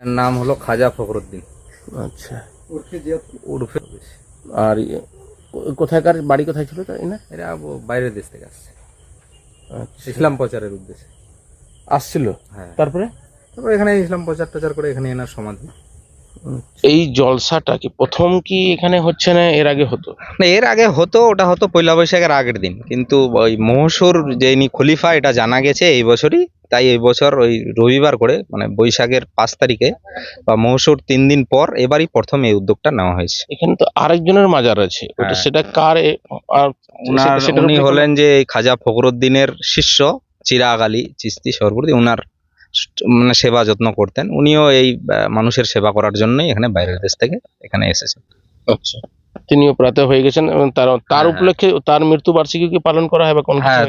এর নাম হলো খাজা ফখরুদ্দিন। আচ্ছা। উর্ফে আর কোথায়কার বাড়ি কোথায় ছিল তাই না? এরা বাইরের দেশ থেকে আসছে আচ্ছা। ইসলাম প্রচারের উদ্দেশ্যে। আসছিল। হ্যাঁ, তারপরে তারপর এখানে ইসলাম প্রচার টচার করে এখানে এনার সমাধি। এই জলসাটা কি প্রথম কি এখানে হচ্ছে না এর আগে হতো? না, এর আগে হতো, ওটা হতো পয়লা বৈশাখের আগের দিন, কিন্তু ওই মহসুর যে ইনি খলিফা এটা জানা গেছে এই বছরই, তাই এই বছর ওই রবিবার করে মানে বৈশাখের 5 তারিখে বা মহসুর 3 দিন পর এবারই প্রথম এই উদ্যোগটা নেওয়া হয়েছে। এখানে তো আরেকজনের মাজার আছে, ওটা হ্যাঁ। সেটা কার আর সেটার উনি উপরে কোনো- হলেন যে এই খাজা ফখরুদ্দিনের শিষ্য চিরাগ আলী চিশতি সরবর্তী। উনার মানে সেবা যত্ন করতেন। উনিও এই মানুষের সেবা করার জন্যই এখানে বাইরের দেশ থেকে এখানে এসেছেন। আচ্ছা, তিনিও প্রাতে হয়ে গেছেন এবং তার হ্যাঁ। উপলক্ষে তার মৃত্যু বার্ষিকী কি পালন করা হয় বা কোন হ্যাঁ,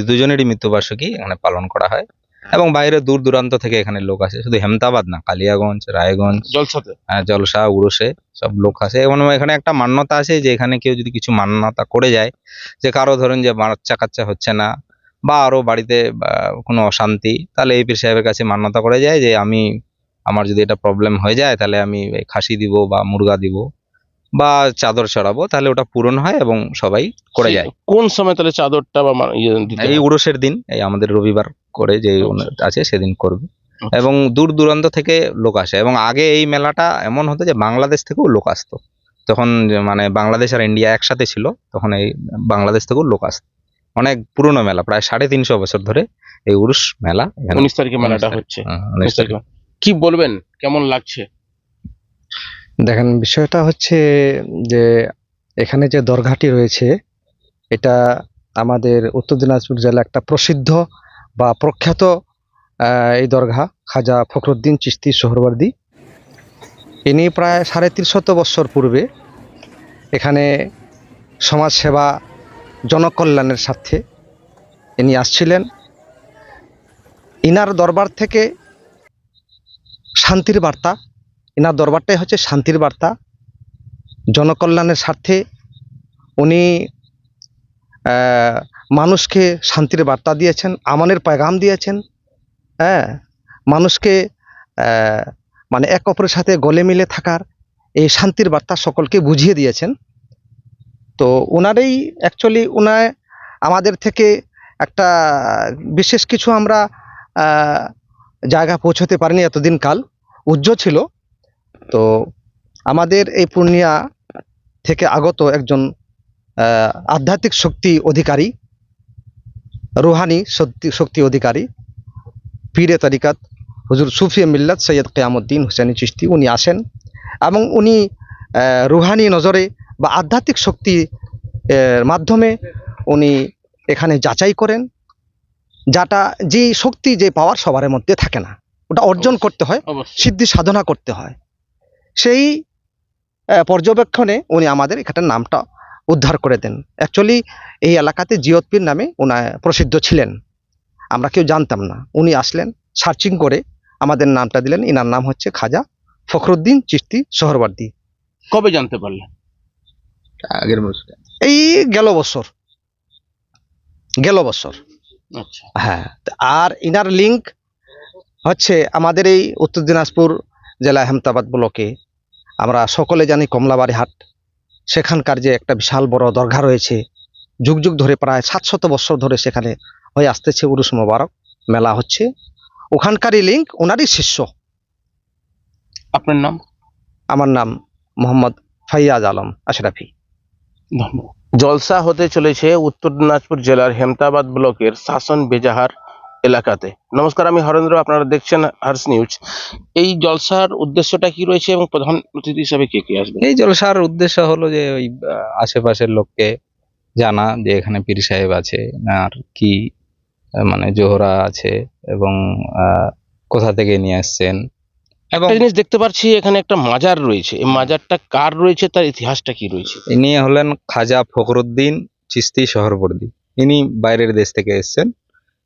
দুজনেরই মৃত্যুবার্ষিকী এখানে পালন করা হয় এবং বাইরে দূর দূরান্ত থেকে এখানে লোক আসে। শুধু হেমতাবাদ না, কালিয়াগঞ্জ, রায়গঞ্জ, জলসাতে? জলসা, উড়োসে সব লোক আসে। এবং এখানে একটা মান্যতা আছে যে এখানে কেউ যদি কিছু মান্যতা করে যায়, যে কারো ধরেন যে বাচ্চা কাচ্চা হচ্ছে না বা আরো বাড়িতে কোনো অশান্তি, তাহলে এই পীর সাহেবের কাছে মান্যতা করে যায় যে আমার যদি এটা প্রবলেম হয়ে যায় তাহলে আমি এই খাসি দিব বা মুরগা দিব বা চাদর চড়াবো, তাহলে ওটা পূরণ হয় এবং সবাই করে যায়। কোন সময় তাহলে চাদরটা বা দিতে এই হয়? উরুসের দিন, এই আমাদের রবিবার করে যে আছে সেদিন করবে। আচ্ছা। এবং দূর দূরান্ত থেকে লোক আসে। এবং আগে এই মেলাটা এমন হতো যে বাংলাদেশ থেকেও লোক আসতো। তখন মানে বাংলাদেশ আর ইন্ডিয়া একসাথে ছিল, তখন এই বাংলাদেশ থেকেও লোক আসতো। অনেক পুরনো মেলা, প্রায় 350 বছর ধরে এই উরুস মেলা এখানে। 19 তারিখে মেলাটা হচ্ছে। 19 তারিখ। কি বলবেন, কেমন লাগছে? দেখেন, বিষয়টা হচ্ছে যে এখানে যে দরগাটি রয়েছে এটা আমাদের উত্তর দিনাজপুর জেলা একটা প্রসিদ্ধ বা প্রখ্যাত এই দরগা খাজা ফখরুদ্দিন চিশতি সোহরওয়ার্দী। ইনি প্রায় 350 বছর পূর্বে এখানে সমাজসেবা জনকল্যাণের স্বার্থে ইনি আসছিলেন। ইনার দরবার থেকে শান্তির বার্তা, ইনার দরবারটাই হচ্ছে শান্তির বার্তা, জনকল্যাণের স্বার্থে উনি মানুষকে শান্তির বার্তা দিয়েছেন, আমানের পয়গাম দিয়েছেন। হ্যাঁ, মানুষকে মানে এক অপরের সাথে গলে মিলে থাকার এই শান্তির বার্তা সকলকে বুঝিয়ে দিয়েছেন। তো ওনারই অ্যাকচুয়ালি ওনার আমাদের থেকে একটা বিশেষ কিছু আমরা জায়গা পৌঁছতে পারিনি এতদিন কাল, উজ্জ্বল ছিল। তো আমাদের এই পূর্ণিয়া থেকে আগত একজন আধ্যাত্মিক শক্তি অধিকারী, রুহানি শক্তি অধিকারী, পীরে তরিকাত হুজুর সুফিয়ে মিল্লাত সৈয়দ কিয়ামুদ্দিন হুসেনি চিশতি উনি আসেন এবং উনি রুহানি নজরে বা আধ্যাত্মিক শক্তি মাধ্যমে উনি এখানে যাচাই করেন। যে শক্তি যে পাওয়ার সবার মধ্যে থাকে না, ওটা অর্জন করতে হয়, অবশ্যই। সিদ্ধি সাধনা করতে হয়। সেই পর্যবেক্ষণে উনি আমাদের এখানটার নামটা উদ্ধার করে দেন। অ্যাকচুয়ালি এই এলাকাতে জিয়ত পীর নামে উনি প্রসিদ্ধ ছিলেন, আমরা কেউ জানতাম না। উনি আসলেন, সার্চিং করে আমাদের নামটা দিলেন। ইনার নাম হচ্ছে খাজা ফখরুদ্দিন চিশতি সোহরওয়ার্দী। কবে জানতে পারলেন? আগের বছর। এই গেল বছর। আচ্ছা। হ্যাঁ, আর ইনার লিঙ্ক হচ্ছে আমাদের এই উত্তর দিনাজপুর জেলা হেমতাবাদ ব্লকে আমরা সকলে জানি কমলাবাড়ি হাট, সেখানকার যে একটা বিশাল বড় দরগা রয়েছে, যুগ যুগ ধরে প্রায় 700 বছর ধরে সেখানে হয়ে আসতেছে উরুস মোবারক মেলা হচ্ছে। ওখানকারই লিঙ্ক, ওনারই শিষ্য। আপনার নাম? আমার নাম মোহাম্মদ ফাইয়াজ আলম আশরাফি। ধন্যবাদ। জলসা হতে চলেছে উত্তর দিনাজপুর জেলার হেমতাবাদ ব্লকের শাসন বেজাহার এলাকাতে। নমস্কার, আমি হরেন্দ্র, আপনারা দেখছেন হার্স নিউজ। এই জলসার উদ্দেশ্যটা কি রয়েছে এবং প্রধান অতিথি হিসাবে কে কে আসবে? এই জলসার উদ্দেশ্য হলো যে ওই আশেপাশের লোককে জানা যে এখানে পীর সাহেব আছে, আর কি মানে জোহরা আছে এবং কোথা থেকে নিয়ে আসছেন। এবং একটা জিনিস দেখতে পাচ্ছি, এখানে একটা মাজার রয়েছে। এই মাজারটা কার রয়েছে, তার ইতিহাসটা কি রয়েছে? ইনি হলেন খাজা ফখরুদ্দিন চিশতি সোহরওয়ার্দী। ইনি বাইরের দেশ থেকে এসেছেন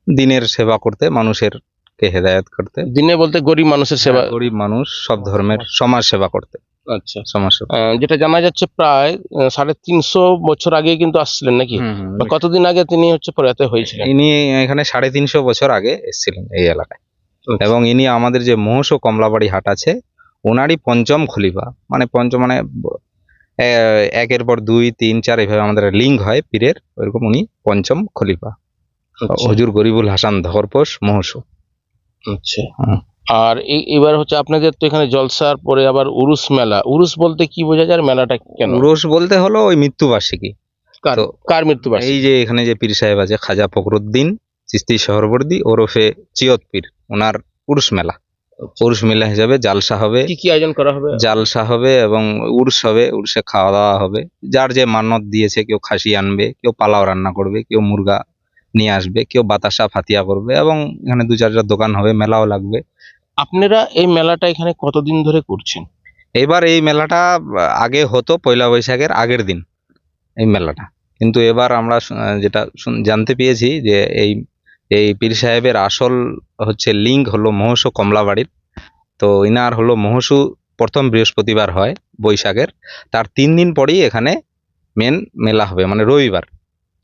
দিনের সেবা করতে, মানুষের কে হেদায়েত করতে। দিনে বলতে গরিব মানুষের সেবা? গরিব মানুষ, সব ধর্মের সমাজ সেবা করতে। আচ্ছা। সমাজ সেবা। যেটা জানা যাচ্ছে প্রায় 350 বছর আগে কিন্তু আসছিলেন নাকি? হুম। বা কতদিন আগে তিনি প্রয়াত হয়েছিলেন? ইনি এখানে 350 বছর আগে এসেছিলেন এই এলাকায়। এবং ইনি আমাদের যে মহস ও কমলাবাড়ি হাট আছে ওনারই পঞ্চম খলিফা, মানে পঞ্চম মানে একের পর 2, 3, 4 এইভাবে আমাদের লিঙ্ক হয় পীরের, ওইরকম উনি পঞ্চম খলিফা আচ্ছা, হুজুর গরিবুল হাসান ধরপোষ মহসু। আচ্ছা। হুম। আর এবার হচ্ছে আপনাদের তো এখানে জলসার পরে আবার উরুস মেলা। উরুস বলতে কি বোঝা যায় আর মেলাটা কেন? উরস বলতে হলো ওই মৃত্যুবার্ষিকী। কার তো কার মৃত্যুবার্ষিকী? এই যে এখানে যে পীর সাহেব আছে খাজা ফখরুদ্দিন চিস্তি শহরবর্দী ওরফে চিয়ত পীর, ওনার উরস মেলা, উরস মেলা হিসাবে জালসা হবে, কি কি আয়োজন করা হবে? জালসা হবে এবং উরস হবে, উরসে খাওয়া দাওয়া হবে। যার যে মান্যত দিয়েছে, কেউ খাসি আনবে, কেউ পালাও রান্না করবে, কেউ মুরগা নিয়ে আসবে, কেউ বাতাসা ফাতিয়া করবে এবং এখানে 2-4টা দোকান হবে, মেলাও লাগবে। আপনারা এই মেলাটা এখানে কতদিন ধরে করছেন? এবার এই মেলাটা আগে হতো পয়লা বৈশাখের আগের দিন এই মেলাটা, কিন্তু এবার আমরা যেটা জানতে পেয়েছি যে এই পীর সাহেবের আসল হচ্ছে লিঙ্ক হলো মহসু কমলাবাড়ির। তো ইনার হলো মহসু প্রথম বৃহস্পতিবার হয় বৈশাখের, তার 3 দিন পরেই এখানে মেন মেলা হবে, মানে রবিবার।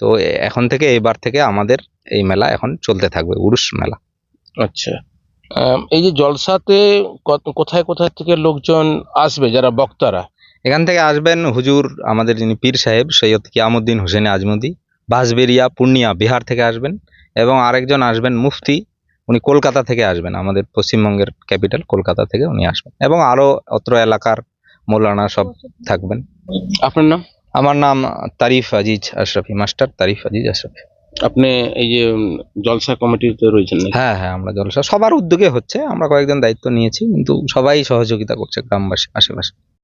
তো এখন থেকে এইবার থেকে আমাদের এই মেলা এখন চলতে থাকবে, উরুস মেলা। আচ্ছা। এই যে জলসাতে কোথায় কোথায় থেকে লোকজন আসবে যারা বক্তারা? এখান থেকে আসবেন হুজুর আমাদের যিনি পীর সাহেব সৈয়দ কিয়ামুদ্দিন হোসেন আজমদি, বাঁশবেড়িয়া পূর্ণিয়া বিহার থেকে আসবেন, এবং আরেকজন আসবেন মুফতি, উনি কলকাতা থেকে আসবেন, আমাদের পশ্চিমবঙ্গের ক্যাপিটাল কলকাতা থেকে উনি আসবেন, এবং আরো অত্র এলাকার মৌলানা সব থাকবেন। আপনার নাম? আমার নাম তারিফ আজিজ আশরাফি, মাস্টার তারিফ আজিজ আশরাফি। আপনি এই যে জলসা কমিটিতে রয়েছেন নাকি? হ্যাঁ হ্যাঁ, আমরা জলসা সবার উদ্যোগে হচ্ছে, আমরা কয়েকজন দায়িত্ব নিয়েছি, কিন্তু সবাই সহযোগিতা করছে গ্রামবাসী আশেপাশে।